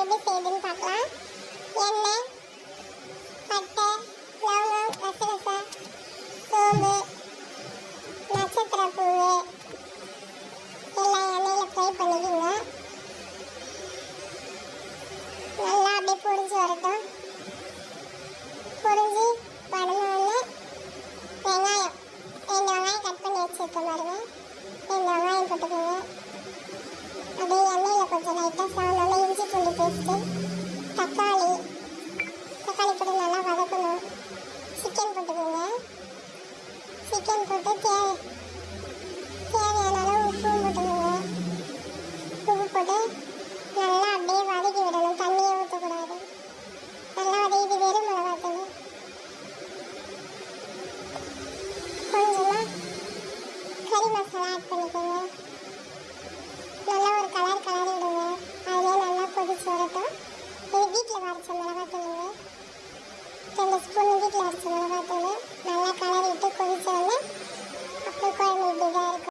எப்படி செய்யுதுன்னு பார்க்கலாம். எண்ணெய், பட்டை, லவங்கம், கசகசா, சோம்பு, நட்சத்திர பூவு எல்லாம் எண்ணெயில் ஃப்ரை பண்ணிக்கோங்க. நல்லா அப்படியே பொரிஞ்சு வரட்டும். பொரிஞ்சு வதங்கினோடனே வெங்காயம் 2 வெங்காயம் கட் பண்ணி வச்சுருக்க பாருங்க. 2 வெங்காயம் போட்டுக்கோங்க. அப்படியே எண்ணெயில் கொஞ்சம் லைட்டாக சாணோட இஞ்சி பூண்டு பேஸ்ட்டு, தக்காளி போட்டு நல்லா வதக்கணும். சிக்கன் போட்டுக்கோங்க. சிக்கன் போட்டு தேவையான அளவு உப்பும் போட்டுக்கோங்க. உப்பு போட்டு நல்லா அப்படியே வதக்கி விடணும். தண்ணியை ஊற்றக்கூடாது. நல்லா வதக்கி வெறும் மிளகாத்தூள் கொஞ்சமாக கறி மசாலா ஆட் பண்ணிக்கோங்க. நல்லா ஒரு கலர் கலரி விடுங்க. அதிலே நல்லா கொதிச்சு வரட்டும். இது வீட்டில் அரைச்ச மிளகாத்தூளுங்க. 2 ஸ்பூன் வீட்டில் அரைச்ச மிளகாத்தூள்.